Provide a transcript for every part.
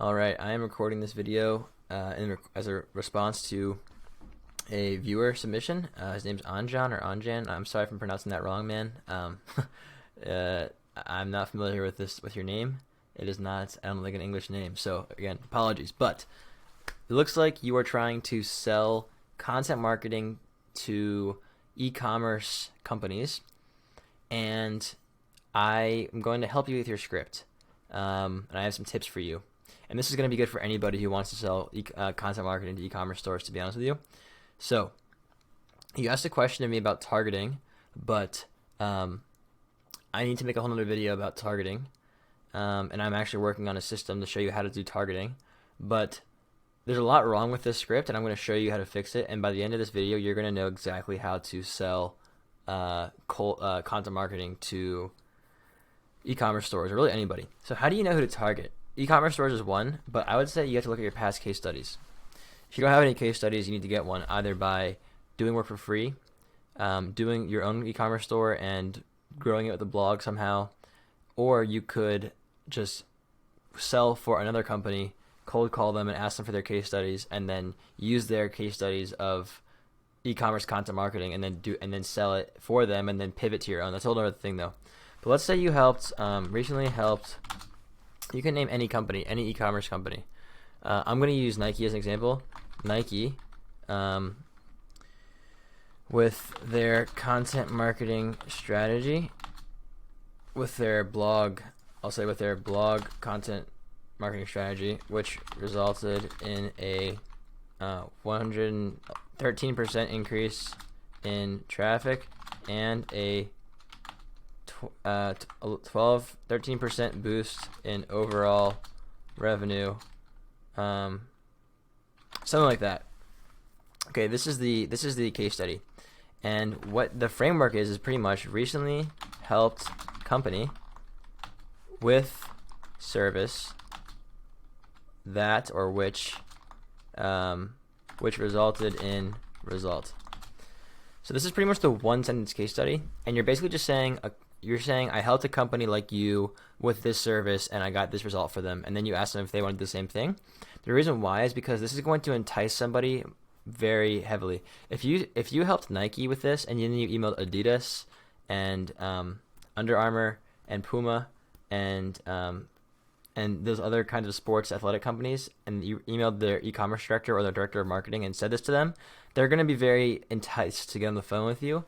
Alright, I am recording this video as a response to a viewer submission. His name's Anjan or Anjan. I'm sorry if I'm pronouncing that wrong, man. I'm not familiar with your name. It is not, I don't think, an English name. So again, apologies. But it looks like you are trying to sell content marketing to e-commerce companies, and I am going to help you with your script. And I have some tips for you. And this is going to be good for anybody who wants to sell content marketing to e-commerce stores, to be honest with you. So, you asked a question of me about targeting, but I need to make a whole other video about targeting. And I'm actually working on a system to show you how to do targeting. But there's a lot wrong with this script, and I'm going to show you how to fix it. And by the end of this video, you're going to know exactly how to sell content marketing to e-commerce stores, or really anybody. So how do you know who to target? E-commerce stores is one, but I would say you have to look at your past case studies. If you don't have any case studies, you need to get one, either by doing work for free, doing your own e-commerce store and growing it with a blog somehow, or you could just sell for another company, cold call them and ask them for their case studies, and then use their case studies of e-commerce content marketing and then sell it for them and then pivot to your own. That's a whole other thing though. But let's say you recently helped. You can name any company, any e-commerce company. I'm going to use Nike as an example. Nike, with their content marketing strategy, with their blog, I'll say with their blog content marketing strategy, which resulted in a 113% increase in traffic and a 13% boost in overall revenue, something like that. Okay, this is the case study, and what the framework is pretty much recently helped company with service that or which resulted in result. So this is pretty much the one sentence case study, and you're basically just saying I helped a company like you with this service and I got this result for them, and then you ask them if they want to do the same thing. The reason why is because this is going to entice somebody very heavily. If you helped Nike with this and then you emailed Adidas and Under Armour and Puma and those other kinds of sports athletic companies, and you emailed their e-commerce director or their director of marketing and said this to them, they're going to be very enticed to get on the phone with you.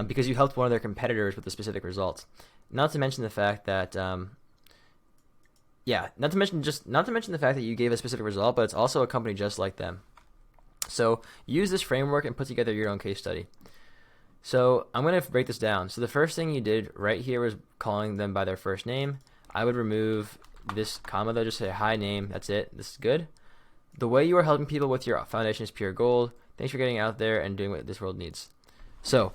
Because you helped one of their competitors with a specific result. Not to mention the fact that, not to mention the fact that you gave a specific result, but it's also a company just like them. So use this framework and put together your own case study. So I'm going to break this down. So the first thing you did right here was calling them by their first name. I would remove this comma though, just say hi name. That's it. This is good. The way you are helping people with your foundation is pure gold. Thanks for getting out there and doing what this world needs. So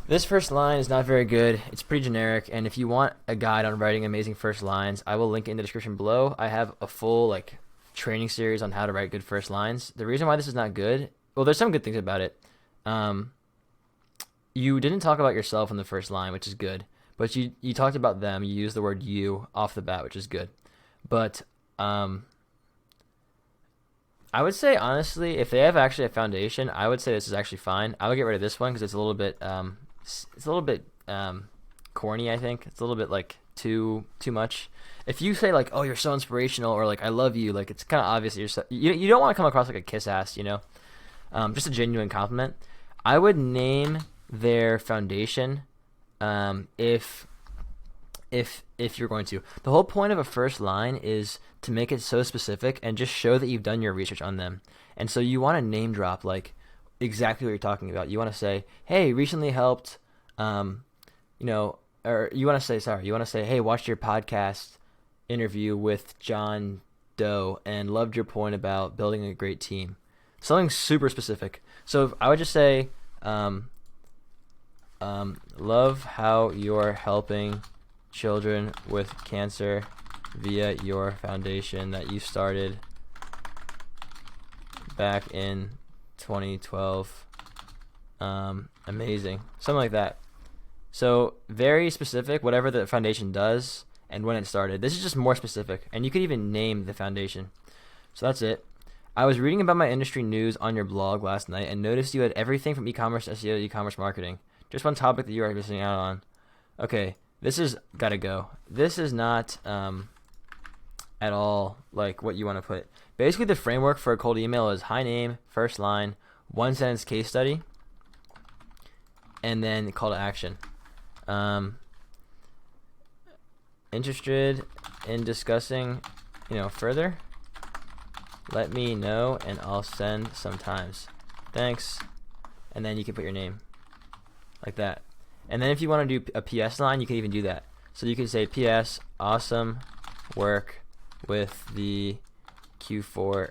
this first line is not very good. It's pretty generic, and if you want a guide on writing amazing first lines, I will link it in the description below. I have a full training series on how to write good first lines. The reason why this is not good, well, there's some good things about it. You didn't talk about yourself in the first line, which is good, but you talked about them. You used the word you off the bat, which is good. But I would say, honestly, if they have actually a foundation, I would say this is actually fine. I would get rid of this one because it's a little bit corny. I think it's a little bit too much. If you say oh, you're so inspirational, or I love you, it's kind of obvious that you don't want to come across like a kiss ass, just a genuine compliment. I would name their foundation if you're going to. The whole point of a first line is to make it so specific and just show that you've done your research on them. And so you want to name drop exactly what you're talking about. You want to say, hey, recently helped, or you want to say, hey, watched your podcast interview with John Doe and loved your point about building a great team. Something super specific. So I would just say, love how you're helping children with cancer via your foundation that you started back in 2012. Amazing. Something like that. So very specific, whatever the foundation does, and when it started. This is just more specific, and you could even name the foundation. So that's it. I was reading about my industry news on your blog last night and noticed you had everything from e-commerce SEO to e-commerce marketing. Just one topic that you are missing out on. Okay, this is gotta go. This is not at all like what you want to put. Basically, the framework for a cold email is hi name, first line, 1 sentence case study, and then call to action. Interested in discussing, further? Let me know and I'll send sometimes. Thanks. And then you can put your name like that. And then if you want to do a PS line, you can even do that. So you can say PS, awesome work with the Q4,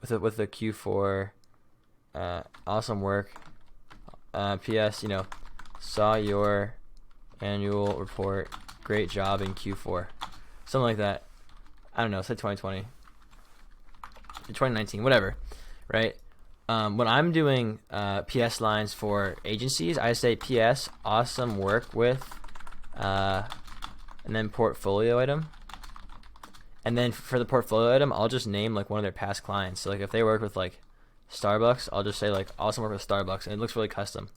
with the Q4, awesome work. PS, saw your annual report. Great job in Q4. Something like that. I don't know, say 2020. 2019, whatever, right? When I'm doing PS lines for agencies, I say PS, awesome work with, and then portfolio item. And then for the portfolio item, I'll just name like one of their past clients. So like if they work with like Starbucks, I'll just say like awesome work with Starbucks, and it looks really custom.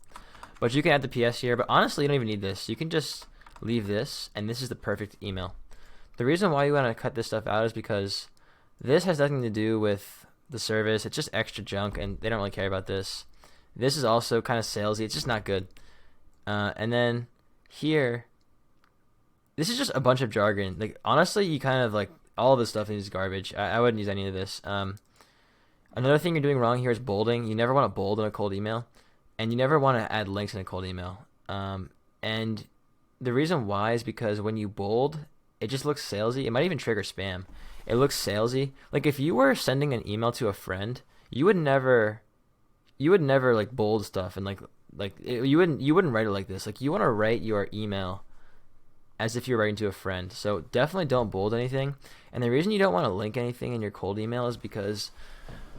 But you can add the PS here, but honestly, you don't even need this. You can just leave this, and this is the perfect email. The reason why you want to cut this stuff out is because this has nothing to do with the service. It's just extra junk, and they don't really care about this. This is also kind of salesy. It's just not good. And then here, this is just a bunch of jargon. Like honestly, you kind of like all of this stuff is garbage. I wouldn't use any of this. Another thing you're doing wrong here is bolding. You never want to bold in a cold email, and you never want to add links in a cold email. And the reason why is because when you bold, it just looks salesy. It might even trigger spam. It looks salesy. Like if you were sending an email to a friend, you would never like bold stuff and you wouldn't write it like this. Like you want to write your email as if you're writing to a friend. So definitely don't bold anything. And the reason you don't want to link anything in your cold email is because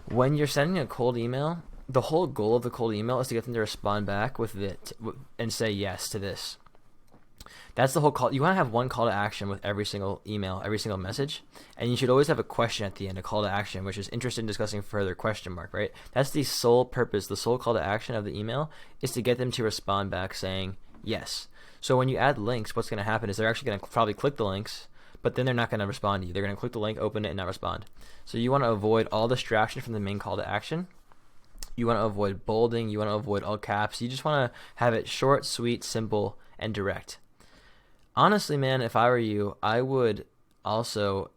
when you're sending a cold email, the whole goal of the cold email is to get them to respond back with it and say yes to this. That's the whole call. You want to have one call to action with every single email, every single message, and you should always have a question at the end, a call to action, which is interested in discussing further, question mark, right? That's the sole purpose, the sole call to action of the email is to get them to respond back saying yes. So when you add links, what's going to happen is they're actually going to probably click the links, but then they're not going to respond to you. They're going to click the link, open it, and not respond. So you want to avoid all distraction from the main call to action. You want to avoid bolding. You want to avoid all caps. You just want to have it short, sweet, simple, and direct. Honestly, man, if I were you, I would also,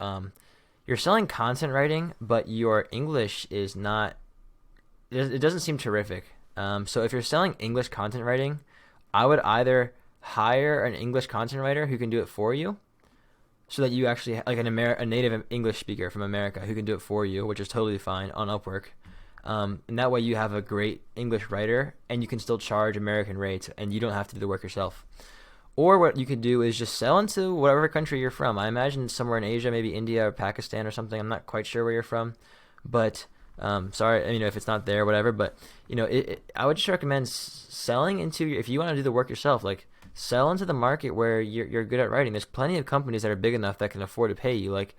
you're selling content writing, but your English is not, it doesn't seem terrific. So if you're selling English content writing, I would either hire an English content writer who can do it for you, so that you actually, like a native English speaker from America who can do it for you, which is totally fine on Upwork. And that way you have a great English writer, and you can still charge American rates, and you don't have to do the work yourself. Or what you could do is just sell into whatever country you're from. I imagine somewhere in Asia, maybe India or Pakistan or something. I'm not quite sure where you're from, but sorry, if it's not there, whatever. But I would just recommend selling into. If you want to do the work yourself, like sell into the market where you're good at writing. There's plenty of companies that are big enough that can afford to pay you. Like,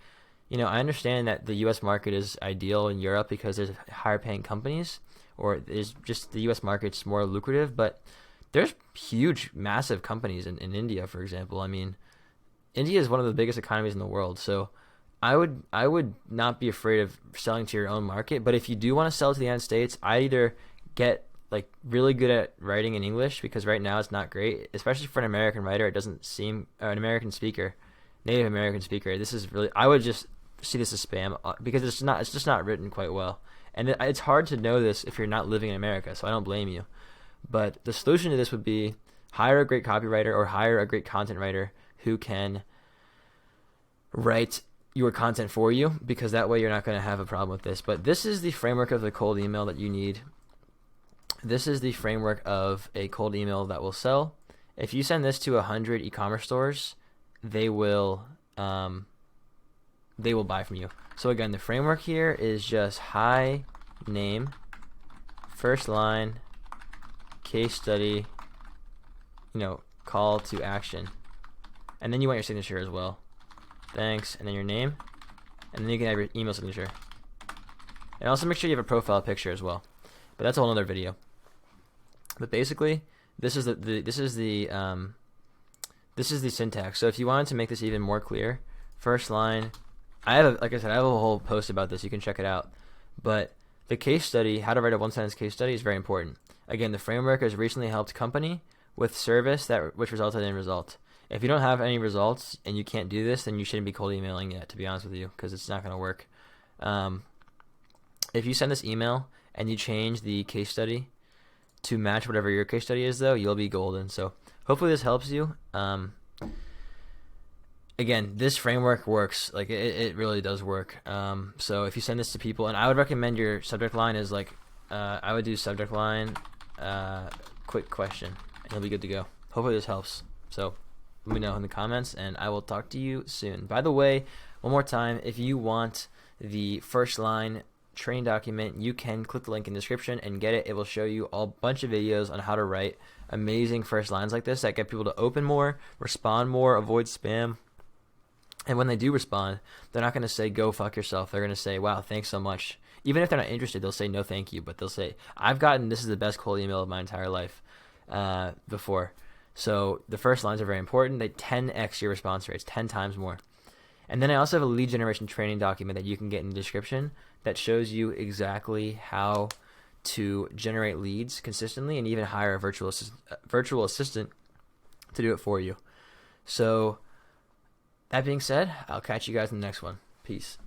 I understand that the U.S. market is ideal in Europe because there's higher paying companies, or is just the U.S. market's more lucrative, but there's huge, massive companies in India, for example. I mean, India is one of the biggest economies in the world, so I would not be afraid of selling to your own market. But if you do want to sell to the United States, I either get like really good at writing in English, because right now it's not great, especially for an American writer. It doesn't seem, or an American speaker, native American speaker. This is really, I would just see this as spam because it's just not written quite well, and it's hard to know this if you're not living in America. So I don't blame you. But the solution to this would be hire a great copywriter or hire a great content writer who can write your content for you, because that way you're not going to have a problem with this. But this is the framework of the cold email that you need. This is the framework of a cold email that will sell. If you send this to 100 e-commerce stores, they will buy from you. So again, the framework here is just hi name, first line, case study, call to action. and then you want your signature as well. Thanks, and then your name, and then you can have your email signature. And also make sure you have a profile picture as well. But that's a whole other video. But basically, this is the syntax. So if you wanted to make this even more clear, first line, like I said, I have a whole post about this. You can check it out. But the case study, how to write a one-sentence case study, is very important. Again, the framework has recently helped company with service which resulted in result. If you don't have any results and you can't do this, then you shouldn't be cold emailing yet, to be honest with you, because it's not going to work. If you send this email and you change the case study to match whatever your case study is, though, you'll be golden. So hopefully this helps you. Again, this framework works. Like it really does work. So if you send this to people, and I would recommend your subject line is like, I would do subject line, quick question, and you'll be good to go. Hopefully this helps. So let me know in the comments, and I will talk to you soon. By the way, one more time, if you want the first line training document, you can click the link in the description and get it. It will show you a bunch of videos on how to write amazing first lines like this that get people to open more, respond more, avoid spam. And when they do respond, they're not going to say, go fuck yourself. They're going to say, wow, thanks so much. Even if they're not interested, they'll say, no, thank you. But they'll say, this is the best cold email of my entire life before. So the first lines are very important. They 10x your response rates, 10 times more. And then I also have a lead generation training document that you can get in the description that shows you exactly how to generate leads consistently and even hire a virtual assistant to do it for you. So that being said, I'll catch you guys in the next one. Peace.